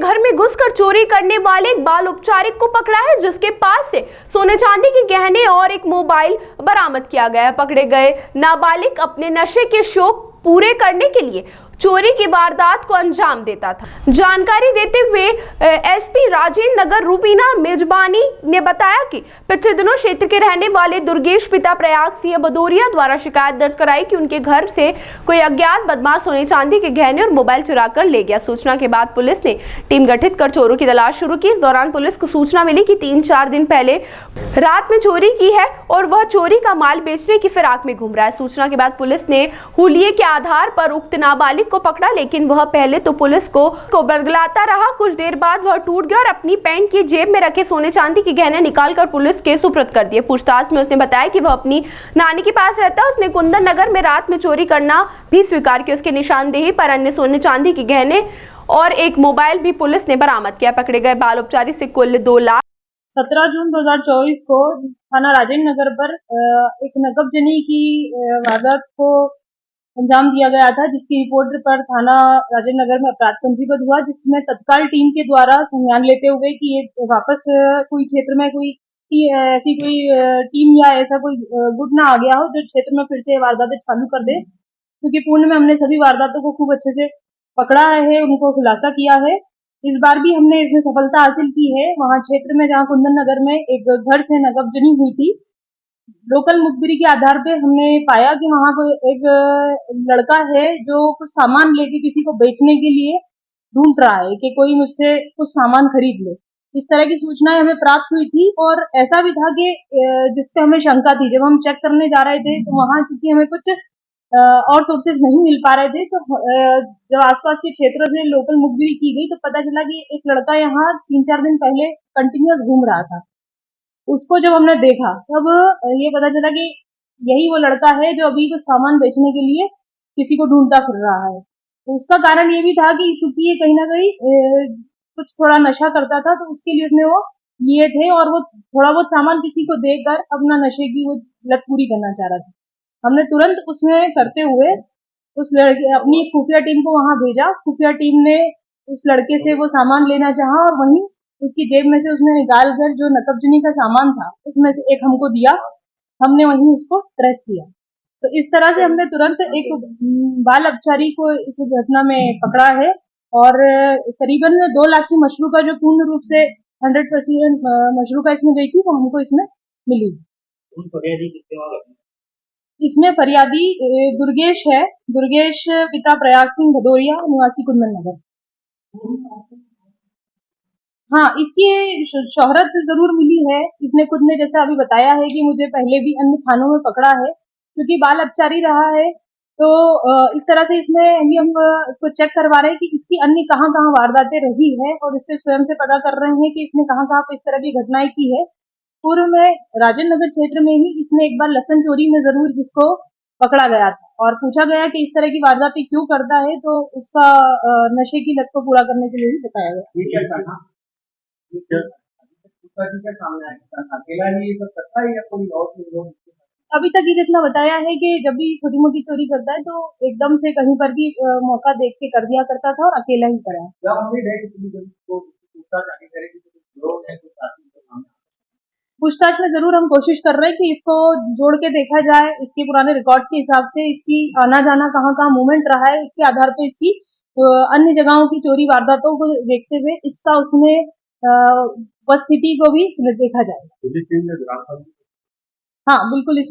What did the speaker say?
घर में घुसकर चोरी करने वाले एक बाल उपचारिक को पकड़ा है, जिसके पास से सोने चांदी के गहने और एक मोबाइल बरामद किया गया है। पकड़े गए नाबालिग अपने नशे के शौक पूरे करने के लिए चोरी की वारदात को अंजाम देता था। जानकारी देते हुए एसपी राजेंद्र नगर रूबीना मेजबानी ने बताया कि पिछले दिनों क्षेत्र के रहने वाले दुर्गेश पिता प्रयाग सिंह भदौरिया द्वारा शिकायत दर्ज कराई कि उनके घर से कोई अज्ञात बदमाश सोने चांदी के गहने और मोबाइल चुरा कर ले गया। सूचना के बाद पुलिस ने टीम गठित कर चोरों की तलाश शुरू की। इस दौरान पुलिस को सूचना मिली कि 3-4 दिन पहले रात में चोरी की है और वह चोरी का माल बेचने की फिराक में घूम रहा है। सूचना के बाद पुलिस ने हुलिये के आधार पर उक्त नाबालिग को पकड़ा, लेकिन वह पहले तो पुलिस को बरगलाता रहा। कुछ देर बाद वह टूट गया और अपनी पैंट की जेब में रखे सोने चांदी के गहने निकालकर पुलिस के सुपुर्द कर दिए। पूछताछ में उसने बताया कि वह अपनी नानी के पास रहता है। उसने कुंदन नगर में रात में चोरी करना भी स्वीकार किया। उसके निशानदेही पर अन्य सोने चांदी के गहने और एक मोबाइल भी पुलिस ने बरामद किया। पकड़े गए बाल उपचारी से कुल 17 जून 2024 को थाना राजेंद्र नगर पर एक नकबजनी की वारदात को अंजाम दिया गया था, जिसकी रिपोर्ट पर थाना राजेंद्र नगर में अपराध पंजीबद्ध हुआ, जिसमें तत्काल टीम के द्वारा संज्ञान लेते हुए कि ये वापस कोई क्षेत्र में कोई ऐसी कोई टीम या ऐसा कोई गुट ना आ गया हो जो क्षेत्र में फिर से वारदातें चालू कर दे, क्योंकि पूर्ण में हमने सभी वारदातों को खूब अच्छे से पकड़ा है, उनको खुलासा किया है। इस बार भी हमने इसमें सफलता हासिल की है। वहां क्षेत्र में जहां कुंदन नगर में एक घर से नकबजनी हुई थी, लोकल मुखबिरी के आधार पे हमने पाया कि वहां कोई एक लड़का है जो कुछ सामान लेके किसी को बेचने के लिए ढूंढ रहा है कि कोई मुझसे कुछ सामान खरीद ले। इस तरह की सूचनाएं हमें प्राप्त हुई थी और ऐसा भी था कि जिसपे हमें शंका थी। जब हम चेक करने जा रहे थे तो वहां क्योंकि हमें कुछ और सोर्सेज नहीं मिल पा रहे थे, तो जब आसपास के क्षेत्रों से लोकल मुखबिरी की गई तो पता चला कि एक लड़का यहाँ 3-4 दिन पहले कंटिन्यूअस घूम रहा था। उसको जब हमने देखा तब ये पता चला कि यही वो लड़का है जो अभी कुछ सामान बेचने के लिए किसी को ढूंढता फिर रहा है। तो उसका कारण ये भी था कि चूंकि ये कहीं ना कहीं कुछ थोड़ा नशा करता था, तो उसके लिए उसने वो लिए थे और वो थोड़ा बहुत सामान किसी को देकर अपना नशे की वो लत पूरी करना चाह रहा था। हमने तुरंत उसमें करते हुए उस लड़के अपनी खुफिया टीम को वहां भेजा। खुफिया टीम ने उस लड़के से वो सामान लेना चाहा और वहीं उसकी जेब में से उसने निकाल कर जो नकबजनी का सामान था उसमें से एक हमको दिया। हमने वहीं उसको ट्रेस किया। तो इस तरह से हमने तुरंत एक बाल अपचारी को इस घटना में पकड़ा है और करीबन 2 लाख की मशरूका जो पूर्ण रूप से 100% मशरूका इसमें गई थी वो हमको इसमें मिली। इसमें फरियादी दुर्गेश है, दुर्गेश पिता प्रयाग सिंह भदौरिया, निवासी कुंदन नगर। हाँ, इसकी शोहरत जरूर मिली है। इसने खुद ने जैसा अभी बताया है कि मुझे पहले भी अन्य थानों में पकड़ा है, क्योंकि बाल अपचारी रहा है। तो इस तरह से इसमें अभी हम इसको चेक करवा रहे हैं कि इसकी अन्य कहाँ वारदातें रही है और इससे स्वयं से पता कर रहे हैं कि इसने कहाँ पे इस तरह की घटनाएं की है। पूर्व में राजेंद्र नगर क्षेत्र में ही इसने एक बार लहसुन चोरी में जरूर जिसको पकड़ा गया था और पूछा गया कि इस तरह की वारदातें क्यों करता है, तो उसका नशे की लत को पूरा करने के लिए ही बताया गया। अभी तक ये जितना बताया है कि जब भी छोटी मोटी चोरी करता है तो एकदम से कहीं पर भी मौका देख के कर दिया करता था और अकेला ही करा। पूछताछ में जरूर हम कोशिश कर रहे हैं कि इसको जोड़ के देखा जाए, इसके पुराने रिकॉर्ड्स के हिसाब से इसकी आना जाना कहाँ मूवमेंट रहा है, इसके आधार पे इसकी अन्य जगहों की चोरी वारदातों को देखते हुए इसका उसमें उपस्थिति को भी देखा जाए। हाँ, बिल्कुल इसमें